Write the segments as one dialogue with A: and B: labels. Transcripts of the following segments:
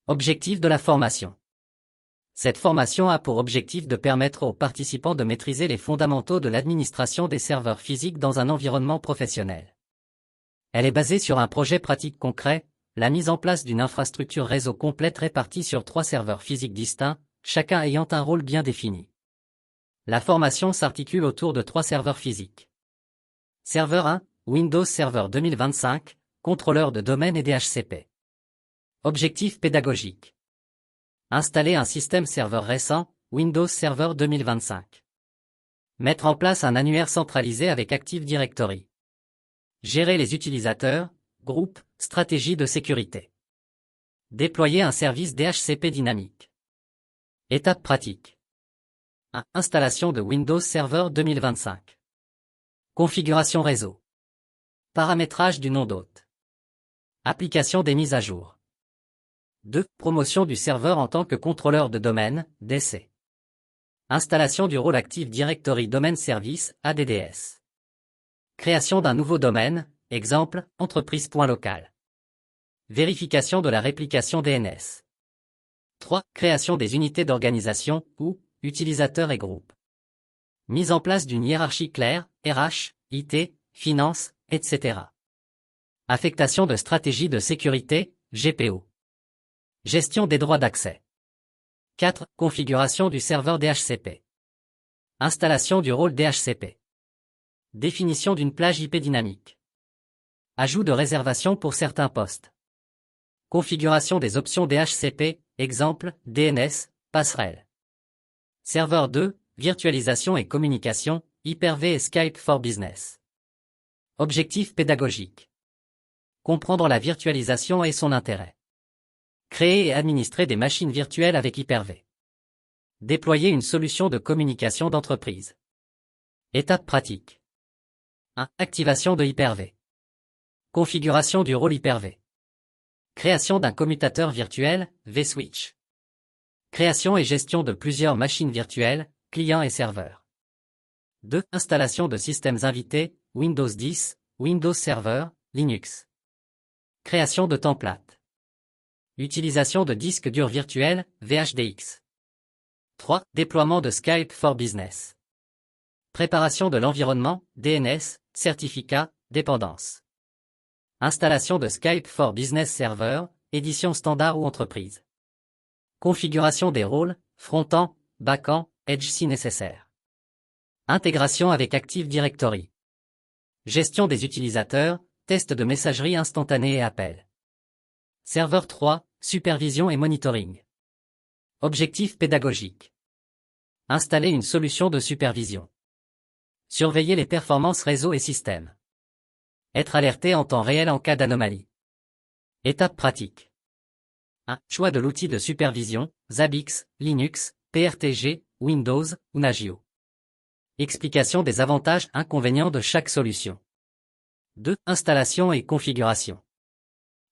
A: Objectif de la formation. Cette formation a pour objectif de permettre aux participants de maîtriser les fondamentaux de l'administration des serveurs physiques dans un environnement professionnel. Elle est basée sur un projet pratique concret, la mise en place d'une infrastructure réseau complète répartie sur 3 serveurs physiques distincts, chacun ayant un rôle bien défini. La formation s'articule autour de 3 serveurs physiques. Serveur 1, Windows Server 2025, contrôleur de domaine et DHCP. Objectif pédagogique. Installer un système serveur récent, Windows Server 2025. Mettre en place un annuaire centralisé avec Active Directory. Gérer les utilisateurs, groupes, stratégie de sécurité. Déployer un service DHCP dynamique. Étape pratique. 1. Installation de Windows Server 2025. Configuration réseau. Paramétrage du nom d'hôte. Application des mises à jour. 2. Promotion du serveur en tant que contrôleur de domaine, DC. Installation du rôle Active Directory Domain Service, ADDS. Création d'un nouveau domaine, exemple, entreprise.local. Vérification de la réplication DNS. 3. Création des unités d'organisation, ou, utilisateurs et groupes. Mise en place d'une hiérarchie claire, RH, IT, finance, etc. Affectation de stratégies de sécurité, GPO. Gestion des droits d'accès. 4. Configuration du serveur DHCP. Installation du rôle DHCP. Définition d'une plage IP dynamique. Ajout de réservation pour certains postes. Configuration des options DHCP, exemple, DNS, passerelle. Serveur 2, virtualisation et communication, Hyper-V et Skype for Business. Objectif pédagogique. Comprendre la virtualisation et son intérêt. Créer et administrer des machines virtuelles avec Hyper-V. Déployer une solution de communication d'entreprise. Étape pratique. 1. Activation de Hyper-V. Configuration du rôle Hyper-V. Création d'un commutateur virtuel, vSwitch. Création et gestion de plusieurs machines virtuelles, clients et serveurs. 2. Installation de systèmes invités, Windows 10, Windows Server, Linux. Création de templates. Utilisation de disques durs virtuels, VHDX. 3. Déploiement de Skype for Business. Préparation de l'environnement, DNS, certificat, dépendance. Installation de Skype for Business Server, édition standard ou entreprise. Configuration des rôles, front-end, back-end, edge si nécessaire. Intégration avec Active Directory. Gestion des utilisateurs, test de messagerie instantanée et appel. Serveur 3, supervision et monitoring. Objectif pédagogique. Installer une solution de supervision. Surveiller les performances réseau et système. Être alerté en temps réel en cas d'anomalie. Étape pratique. 1. Choix de l'outil de supervision, Zabbix, Linux, PRTG, Windows ou Nagio. Explication des avantages et inconvénients de chaque solution. 2. Installation et configuration.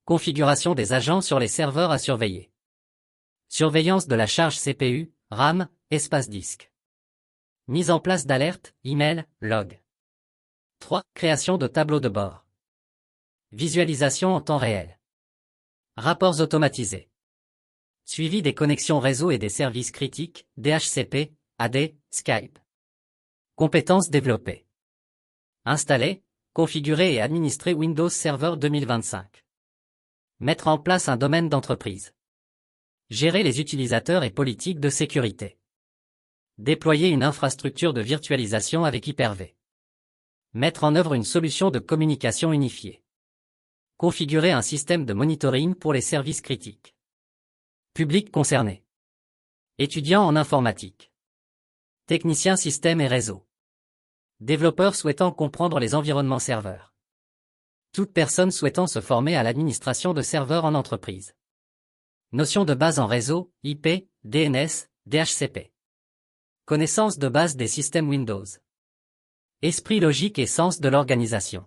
A: Configuration des agents sur les serveurs à surveiller. Surveillance de la charge CPU, RAM, espace disque. Mise en place d'alertes, email, log. 3. Création de tableaux de bord. Visualisation en temps réel. Rapports automatisés. Suivi des connexions réseau et des services critiques, DHCP, AD, Skype. Compétences développées. Installer, configurer et administrer Windows Server 2025. Mettre en place un domaine d'entreprise. Gérer les utilisateurs et politiques de sécurité. Déployer une infrastructure de virtualisation avec Hyper-V. Mettre en œuvre une solution de communication unifiée. Configurer un système de monitoring pour les services critiques. Public concerné. Étudiants en informatique. Techniciens système et réseau. Développeurs souhaitant comprendre les environnements serveurs. Toute personne souhaitant se former à l'administration de serveurs en entreprise. Notions de base en réseau, IP, DNS, DHCP. Connaissance de base des systèmes Windows. Esprit logique et sens de l'organisation.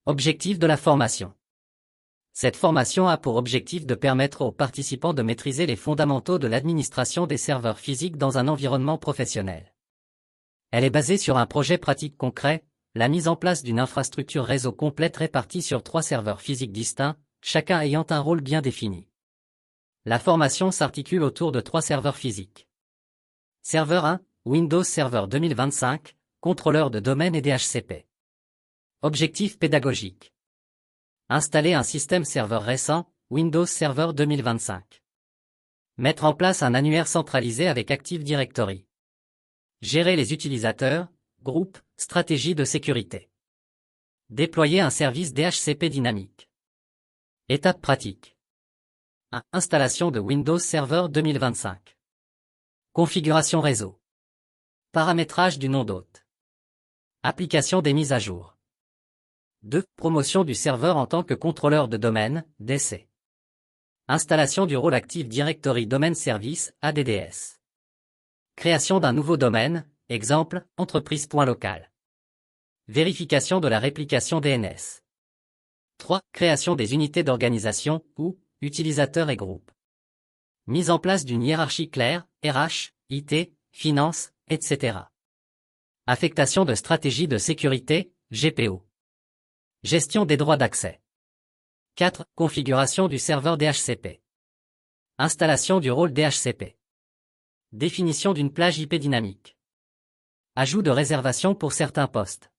A: Objectif de la formation. Cette formation a pour objectif de permettre aux participants de maîtriser les fondamentaux de l'administration des serveurs physiques dans un environnement professionnel. Elle est basée sur un projet pratique concret, la mise en place d'une infrastructure réseau complète répartie sur 3 serveurs physiques distincts, chacun ayant un rôle bien défini. La formation s'articule autour de 3 serveurs physiques. Serveur 1, Windows Server 2025, contrôleur de domaine et DHCP. Objectif pédagogique. Installer un système serveur récent, Windows Server 2025. Mettre en place un annuaire centralisé avec Active Directory. Gérer les utilisateurs, groupes, stratégie de sécurité. Déployer un service DHCP dynamique. Étapes pratiques. 1. Installation de Windows Server 2025. Configuration réseau. Paramétrage du nom d'hôte. Application des mises à jour. 2. Promotion du serveur en tant que contrôleur de domaine, DC. Installation du rôle Active Directory Domain Service, ADDS. Création d'un nouveau domaine, exemple, entreprise.local. Vérification de la réplication DNS. 3. Création des unités d'organisation, ou, utilisateurs et groupes. Mise en place d'une hiérarchie claire, RH, IT, finance, etc. Affectation de stratégies de sécurité, GPO. Gestion des droits d'accès. 4. Configuration du serveur DHCP. Installation du rôle DHCP. Définition d'une plage IP dynamique. Ajout de réservation pour certains postes.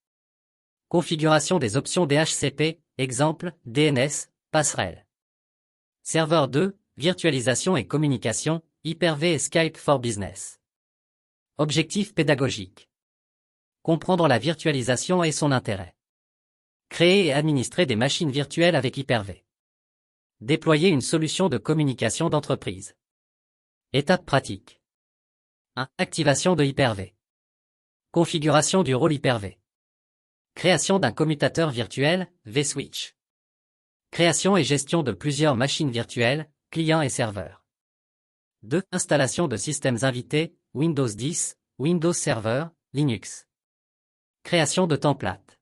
A: Configuration des options DHCP, exemple, DNS, passerelle. Serveur 2, virtualisation et communication, Hyper-V et Skype for Business. Objectif pédagogique. Comprendre la virtualisation et son intérêt. Créer et administrer des machines virtuelles avec Hyper-V. Déployer une solution de communication d'entreprise. Étapes pratiques. 1. Activation de Hyper-V. Configuration du rôle Hyper-V. Création d'un commutateur virtuel, vSwitch. Création et gestion de plusieurs machines virtuelles, clients et serveurs. 2. Installation de systèmes invités, Windows 10, Windows Server, Linux. Création de templates.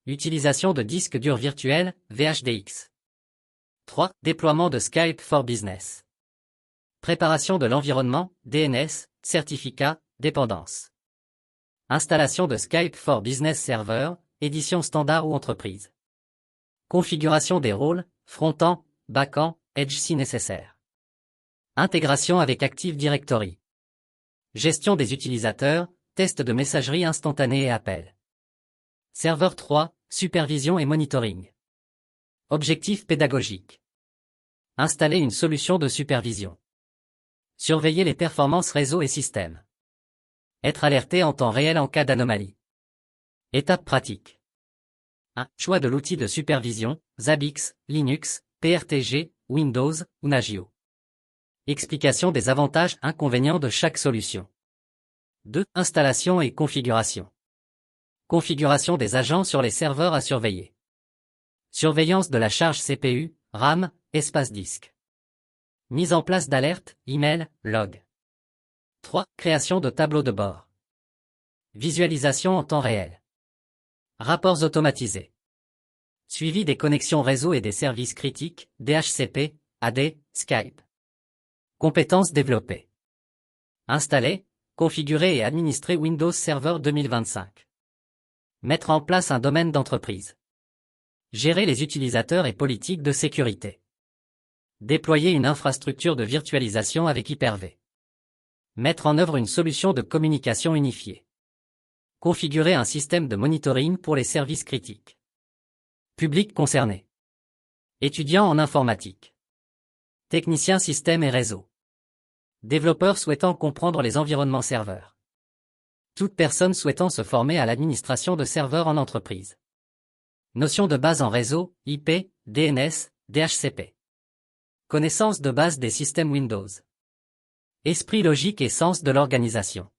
A: Utilisation de disques durs virtuels, VHDX. 3. Déploiement de Skype for Business. Préparation de l'environnement, DNS, certificat, dépendance. Installation de Skype for Business Server, édition standard ou entreprise. Configuration des rôles, front-end, back-end, edge si nécessaire. Intégration avec Active Directory. Gestion des utilisateurs, test de messagerie instantanée et appel. Serveur 3, supervision et monitoring. Objectif pédagogique. Installer une solution de supervision. Surveiller les performances réseau et système. Être alerté en temps réel en cas d'anomalie. Étapes pratiques. 1. Choix de l'outil de supervision, Zabbix, Linux, PRTG, Windows ou Nagio. Explication des avantages inconvénients de chaque solution. 2. Installation et configuration. Configuration des agents sur les serveurs à surveiller. Surveillance de la charge CPU, RAM, espace disque. Mise en place d'alertes, email, log. 3. Création de tableaux de bord. Visualisation en temps réel. Rapports automatisés. Suivi des connexions réseau et des services critiques, DHCP, AD, Skype. Compétences développées. Installer, configurer et administrer Windows Server 2025. Mettre en place un domaine d'entreprise. Gérer les utilisateurs et politiques de sécurité. Déployer une infrastructure de virtualisation avec Hyper-V. Mettre en œuvre une solution de communication unifiée. Configurer un système de monitoring pour les services critiques. Public concerné. Étudiants en informatique. Techniciens système et réseau. Développeurs souhaitant comprendre les environnements serveurs. Toute personne souhaitant se former à l'administration de serveurs en entreprise. Notions de base en réseau, IP, DNS, DHCP. Connaissance de base des systèmes Windows. Esprit logique et sens de l'organisation.